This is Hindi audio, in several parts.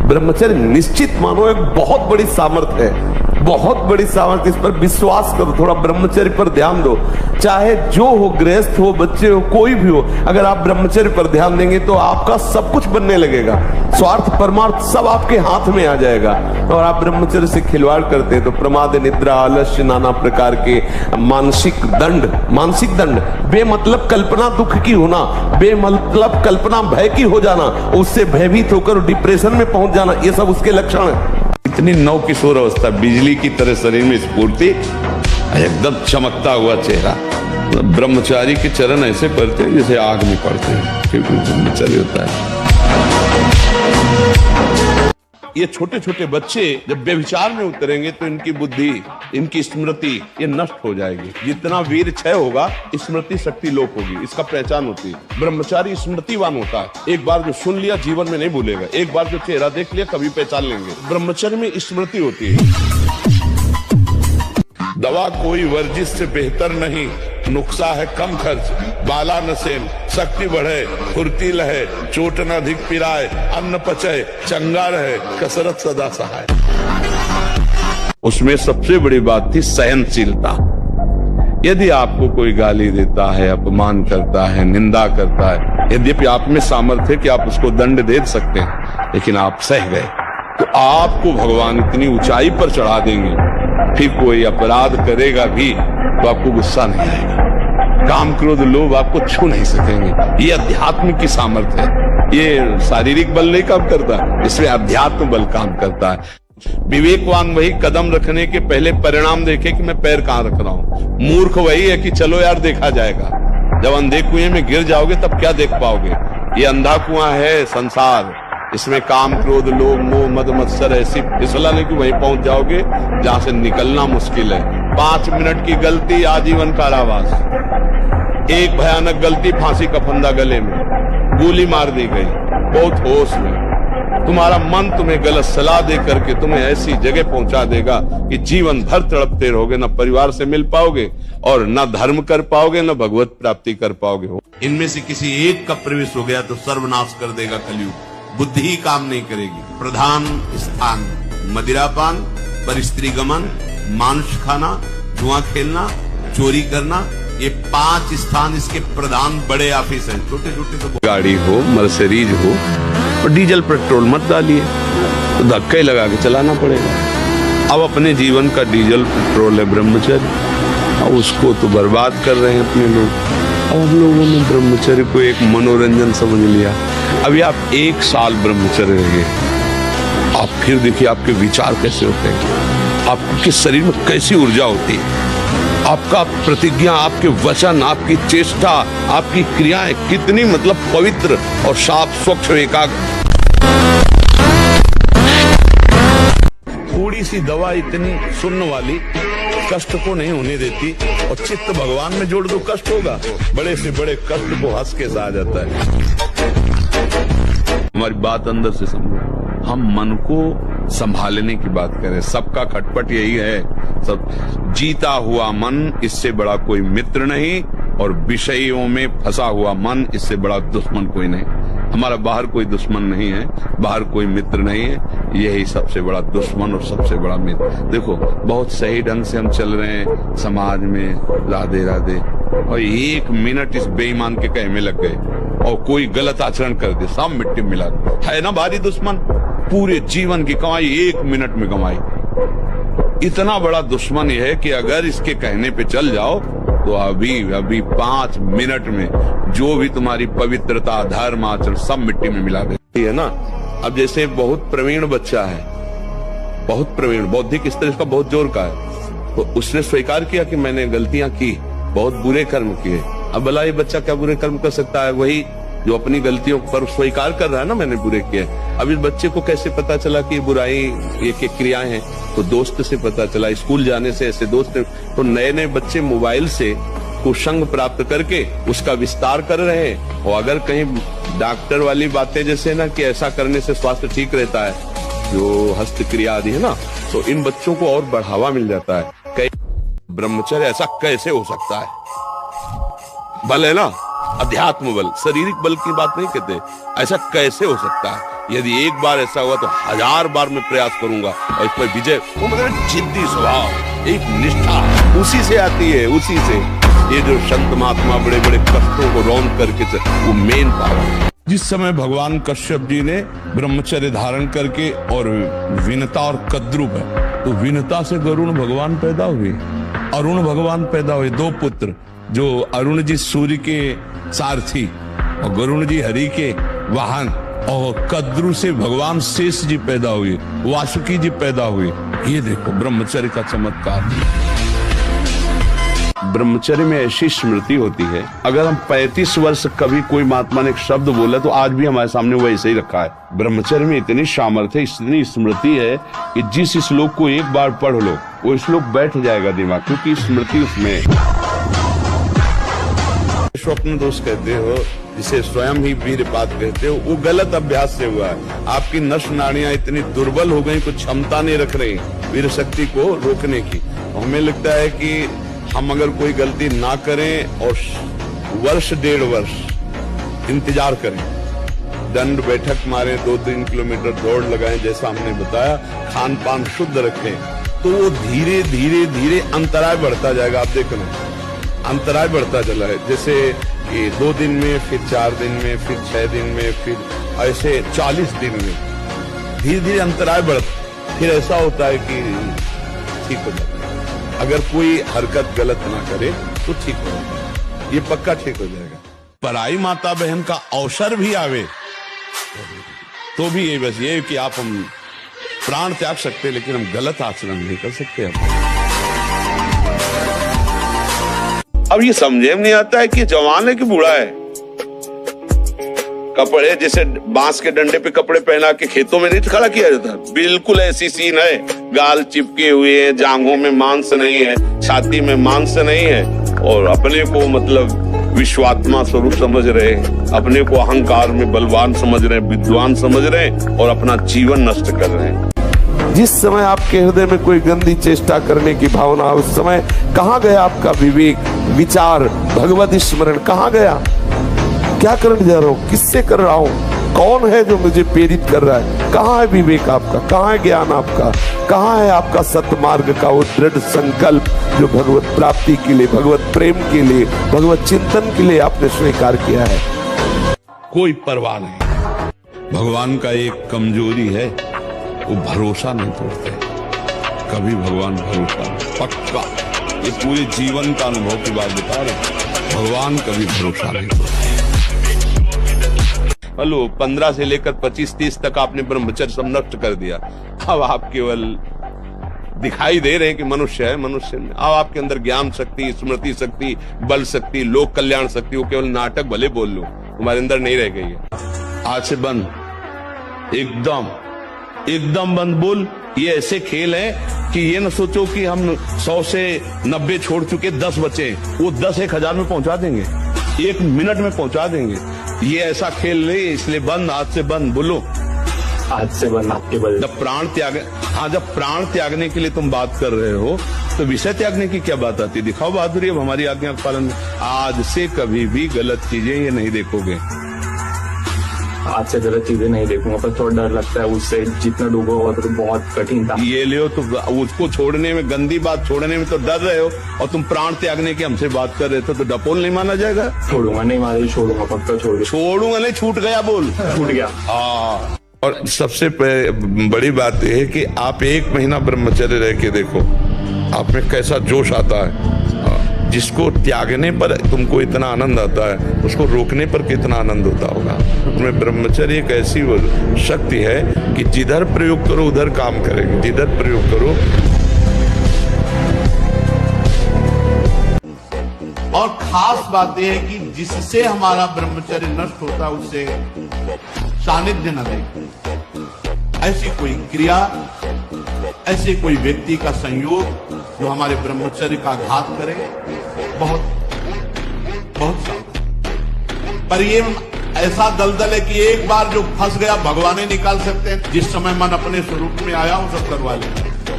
ब्रह्मचर्य निश्चित मानो एक बहुत बड़ी सामर्थ्य है, बहुत बड़ी सामर्थ्य। इस पर विश्वास करो, थोड़ा ब्रह्मचर्य पर ध्यान दो। चाहे जो हो, गृहस्थ हो, बच्चे हो, कोई भी हो, अगर आप ब्रह्मचर्य पर ध्यान देंगे तो आपका सब कुछ बनने लगेगा। स्वार्थ परमार्थ सब आपके हाथ में आ जाएगा। और आप ब्रह्मचर्य से खिलवाड़ करते हैं तो प्रमाद, निद्रा, आलस्य, नाना प्रकार के मानसिक दंड, बेमतलब कल्पना दुख की होना, बेमतलब कल्पना भय की हो जाना, उससे भयभीत होकर डिप्रेशन में पहुंच जाना, ये सब उसके लक्षण है। इतनी नव किशोर अवस्था, बिजली की तरह शरीर में स्फूर्ति, एकदम चमकता हुआ चेहरा। ब्रह्मचारी के चरण ऐसे पड़ते हैं जैसे आग में पड़ते हैं, क्योंकि ब्रह्मचारी होता है। ये छोटे छोटे बच्चे जब व्यभिचार में उतरेंगे तो इनकी बुद्धि, इनकी स्मृति ये नष्ट हो जाएगी। जितना वीर क्षय होगा, स्मृति शक्ति लोप होगी, इसका पहचान होती है। ब्रह्मचारी स्मृतिवान होता है, एक बार जो सुन लिया जीवन में नहीं भूलेगा, एक बार जो चेहरा देख लिया कभी पहचान लेंगे। ब्रह्मचर्य में स्मृति होती है। दवा कोई वर्जिश से बेहतर नहीं, नुक्सा है कम खर्च, बाला नसेन, शक्ति बढ़े, फुर्ती लहे, चोट न अधिक पिराए, अन्न पचे, चंगा रहे, कसरत सदा सहाय। उसमें सबसे बड़ी बात थी सहनशीलता। यदि आपको कोई गाली देता है, अपमान करता है, निंदा करता है, यद्यपि आप में सामर्थ्य है कि आप उसको दंड दे सकते हैं, लेकिन आप सह गए तो आपको भगवान इतनी ऊंचाई पर चढ़ा देंगे, फिर कोई अपराध करेगा भी तो आपको गुस्सा नहीं आएगा। काम, क्रोध, लोभ आपको छू नहीं सकेंगे। ये अध्यात्म की सामर्थ्य है। ये शारीरिक बल नहीं काम करता, इसमें अध्यात्म बल काम करता है। विवेकवान वही कदम रखने के पहले परिणाम देखे कि मैं पैर कहां रख रहा हूं। मूर्ख वही है कि चलो यार देखा जाएगा। जब अंधे कुएं में गिर जाओगे तब क्या देख पाओगे। ये अंधा कुआं है संसार, इसमें काम, क्रोध, लोभ, मोह, मद, मत्सर ऐसी फिसलन है कि वहीं पहुंच जाओगे जहां से निकलना मुश्किल है। 5 मिनट की गलती आजीवन कारावास, एक भयानक गलती फांसी का फंदा गले में, गोली मार दी गई। बहुत होश में तुम्हारा मन तुम्हें गलत सलाह दे करके तुम्हें ऐसी जगह पहुंचा देगा कि जीवन भर तड़पते रहोगे, न परिवार से मिल पाओगे और न धर्म कर पाओगे, न भगवत प्राप्ति कर पाओगे। इनमें से किसी एक का प्रवेश हो गया तो सर्वनाश कर देगा कलयुग। बुद्धि ही काम नहीं करेगी। प्रधान स्थान मदिरापान, परिस्त्री गमन, मांस खाना, जुआ खेलना, चोरी करना, ये 5 स्थान इसके प्रधान बड़े ऑफिस हैं। छोटे छोटे तो गाड़ी हो, मर्सिडीज हो, और डीजल पेट्रोल मत डालिए तो धक्के लगा के चलाना पड़ेगा। अब अपने जीवन का डीजल पेट्रोल है ब्रह्मचर्य, और उसको तो बर्बाद कर रहे हैं अपने लोग। अब हम लोगों ने ब्रह्मचर्य को एक मनोरंजन समझ लिया। अभी आप 1 साल ब्रह्मचर्य रहिए, आप फिर देखिए आपके विचार कैसे होते हैं, आपके शरीर में कैसी ऊर्जा होती है, आपका प्रतिज्ञा, आपके वचन, आपकी चेष्टा, आपकी क्रियाएं कितनी मतलब पवित्र और साफ, स्वच्छ, एकाग्र। थोड़ी सी दवा इतनी सुन्न वाली कष्ट को नहीं होने देती, और चित्त भगवान में जोड़ दो कष्ट होगा, बड़े से बड़े कष्ट को हंस के आ जाता है। हमारी बात अंदर से समझो, हम मन को संभालने की बात करें। सबका खटपट यही है, सब जीता हुआ मन, इससे बड़ा कोई मित्र नहीं, और विषयों में फंसा हुआ मन, इससे बड़ा दुश्मन कोई नहीं। हमारा बाहर कोई दुश्मन नहीं है, बाहर कोई मित्र नहीं है, यही सबसे बड़ा दुश्मन और सबसे बड़ा मित्र। देखो बहुत सही ढंग से हम चल रहे हैं समाज में, राधे राधे, और 1 मिनट इस बेईमान के कहे में लग गए और कोई गलत आचरण कर दे, सब मिट्टी में मिला है ना भारी दुश्मन। पूरे जीवन की कमाई 1 मिनट में कमाई। इतना बड़ा दुश्मन यह है कि अगर इसके कहने पे चल जाओ तो अभी 5 मिनट में जो भी तुम्हारी पवित्रता, धर्म, आचरण सब मिट्टी में मिला देती है ना। अब जैसे बहुत प्रवीण बच्चा है, बहुत प्रवीण, बौद्धिक स्तर इसका बहुत जोर का है, तो उसने स्वीकार किया कि मैंने गलतियां की, बहुत बुरे कर्म किए। अब भला ये बच्चा क्या बुरे कर्म कर सकता है? वही जो अपनी गलतियों पर स्वीकार कर रहा है ना, मैंने बुरे किए। अब इस बच्चे को कैसे पता चला कि बुराई ये क्रियाएं हैं? तो दोस्त से पता चला, स्कूल जाने से ऐसे दोस्त। तो नए नए बच्चे मोबाइल से कुसंग प्राप्त करके उसका विस्तार कर रहे हैं। और अगर कहीं डॉक्टर वाली बातें जैसे ना कि ऐसा करने से स्वास्थ्य ठीक रहता है, जो हस्तक्रिया आदि है ना, तो इन बच्चों को और बढ़ावा मिल जाता है। कई ब्रह्मचर्य ऐसा कैसे हो सकता है? बल है ना, अध्यात्म बल, शारीरिक बल की बात नहीं कहते। ऐसा कैसे हो सकता है? यदि एक बार ऐसा हुआ तो 1000 बार मैं प्रयास करूंगा और इस पर विजय। वो मतलब जिद्दी स्वभाव, एक निष्ठा उसी से आती है, उसी से। ये जो संत महात्मा बड़े बड़े कष्टों को रौंद करके, वो मेन पावर। जिस समय भगवान कश्यप जी ने ब्रह्मचर्य धारण करके और विनता और कद्रुप है, तो विनता से गरुण भगवान पैदा हुए, अरुण भगवान पैदा हुए, 2 पुत्र। जो अरुण जी सूर्य के सारथी और गरुण जी हरि के वाहन, और कद्रु से भगवान शेष जी पैदा हुए, वासुकी जी पैदा हुए। ये देखो ब्रह्मचर्य का चमत्कार। ब्रह्मचर्य में ऐसी स्मृति होती है, अगर हम 35 वर्ष कभी कोई महात्मा ने एक शब्द बोला तो आज भी हमारे सामने वो ऐसे ही रखा है। ब्रह्मचर्य में इतनी सामर्थ्य, इतनी स्मृति है कि जिस श्लोक को एक बार पढ़ लो वो श्लोक बैठ जाएगा दिमाग, क्योंकि स्मृति उसमें है। स्वप्न दोष कहते हो, जिसे स्वयं ही वीरपात कहते हो, वो गलत अभ्यास से हुआ है। आपकी नस नाड़ियां इतनी दुर्बल हो गई, कुछ क्षमता नहीं रख रही वीर शक्ति को रोकने की। हमें लगता है कि हम अगर कोई गलती ना करें और वर्ष 1.5 वर्ष इंतजार करें, दंड बैठक मारें, 2-3 किलोमीटर दौड़ लगाएं, जैसा हमने बताया, खान पान शुद्ध रखें, तो वो धीरे धीरे धीरे अंतराय बढ़ता जाएगा। आप देखना अंतराय बढ़ता चला है, जैसे ये 2 दिन में, फिर 4 दिन में, फिर 6 दिन में, फिर ऐसे 40 दिन में धीरे धीरे अंतराय बढ़ता, फिर ऐसा होता है कि ठीक हो जाता है। अगर कोई हरकत गलत ना करे तो ठीक हो जाएगा, ये पक्का ठीक हो जाएगा। पराई माता बहन का अवसर भी आवे तो भी ये बस ये कि आप हम प्राण त्याग सकते, लेकिन हम गलत आचरण नहीं कर सकते। अब ये समझे में नहीं आता है कि जवान है कि बूढ़ा है। कपड़े जैसे बांस के डंडे पे कपड़े पहना के खेतों में नहीं खड़ा किया जाता, बिल्कुल ऐसी सीन है। गाल चिपके हुए हैं, जांघों में मांस नहीं है, छाती में मांस नहीं है, और अपने को मतलब विश्वात्मा स्वरूप समझ रहे, अपने को अहंकार में बलवान समझ रहे, विद्वान समझ रहे, और अपना जीवन नष्ट कर रहे हैं। जिस समय आपके हृदय में कोई गंदी चेष्टा करने की भावना, उस समय कहाँ गया आपका विवेक, विचार, भगवत स्मरण कहाँ गया? क्या करने जा रहा हूँ, किससे कर रहा हूँ, कौन है जो मुझे प्रेरित कर रहा है? कहाँ है विवेक आपका, कहाँ है ज्ञान आपका, कहाँ है आपका सतमार्ग का वो दृढ़ संकल्प जो भगवत प्राप्ति के लिए, भगवत प्रेम के लिए, भगवत चिंतन के लिए आपने स्वीकार किया है? कोई परवाह नहीं। भगवान का एक कमजोरी है, वो भरोसा नहीं तोड़ते कभी। भगवान भरोसा पक्का, ये पूरे जीवन का अनुभव की बात बता रहे, भगवान कभी भरोसा नहीं तोड़ते। हेलो 15 से लेकर 25-30 तक आपने ब्रह्मचर्य सब नष्ट कर दिया। अब आप केवल दिखाई दे रहे हैं कि मनुष्य है, मनुष्य में अब आपके अंदर ज्ञान शक्ति, स्मृति शक्ति, बल शक्ति, लोक कल्याण शक्ति, वो केवल नाटक भले बोल लो, तुम्हारे अंदर नहीं रह गई है। आज से बंद, एकदम बंद बोल। ये ऐसे खेल है कि ये न सोचो कि हम 100 से 90 छोड़ चुके, 10 बचे, वो 10 1000 में पहुंचा देंगे, 1 मिनट में पहुंचा देंगे। ये ऐसा खेल नहीं, इसलिए बंद, आज से बंद बोलो, आज से बंद। आपके बल जब प्राण त्याग, हाँ जब प्राण त्यागने के लिए तुम बात कर रहे हो तो विषय त्यागने की क्या बात आती? दिखाओ बहादुरी, अब हमारी आज्ञा का पालन। आज से कभी भी गलत चीजें ये नहीं देखोगे। आज से गलत चीजें नहीं देखूंगा, पर थोड़ा डर लगता है उससे, जितना डूबा हुआ तो बहुत कठिन था। ये लियो तो उसको छोड़ने में, गंदी बात छोड़ने में तो डर रहे हो, और तुम प्राण त्यागने की हमसे बात कर रहे थे, तो डपोल नहीं माना जाएगा? छोड़ूंगा नहीं, मारे छोड़ूंगा, पक्का छोड़ूंगा नहीं, छूट गया बोल, छूट गया। हाँ, और सबसे बड़ी बात यह है कि आप 1 महीना ब्रह्मचर्य रह के देखो, आप में कैसा जोश आता है। जिसको त्यागने पर तुमको इतना आनंद आता है, उसको रोकने पर कितना आनंद होता होगा। तुम्हें ब्रह्मचर्य एक ऐसी शक्ति है कि जिधर प्रयोग करो उधर काम करेगी, जिधर प्रयोग करो। और खास बात यह है कि जिससे हमारा ब्रह्मचर्य नष्ट होता है उससे सानिध्य न देखें। ऐसी कोई क्रिया, ऐसे कोई व्यक्ति का संयोग जो हमारे ब्रह्मचर्य का घात करे, बहुत सावधान। पर ये ऐसा दलदल है कि एक बार जो फंस गया भगवान ही निकाल सकते हैं। जिस समय मन अपने स्वरूप में आया वो सब करवा ले।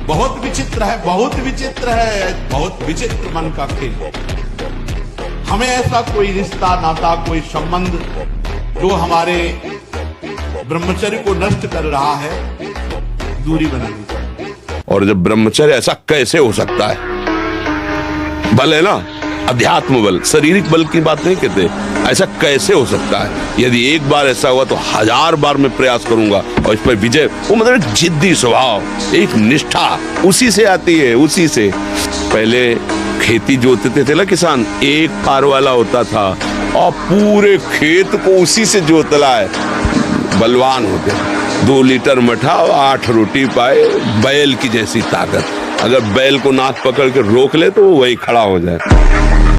बहुत विचित्र है, बहुत विचित्र है, बहुत विचित्र मन का खेल। हमें ऐसा कोई रिश्ता, नाता, कोई संबंध जो हमारे ब्रह्मचर्य को नष्ट कर रहा है, दूरी बनानी चाहिए। और जब ब्रह्मचर्य, ऐसा कैसे हो सकता है? बल है ना, अध्यात्म बल, शारीरिक बल की बात नहीं कहते। ऐसा कैसे हो सकता है? यदि एक बार ऐसा हुआ तो 1000 बार मैं प्रयास करूंगा और इस पर विजय। वो मतलब जिद्दी स्वभाव, एक निष्ठा उसी से आती है, उसी से। पहले खेती जोतते थे ना किसान, एक पार वाला होता था और पूरे खेत को उसी से जोतला है। बलवान होते, 2 लीटर मठा और 8 रोटी पाए, बैल की जैसी ताकत। अगर बैल को नाक पकड़ के रोक ले तो वो वही खड़ा हो जाए।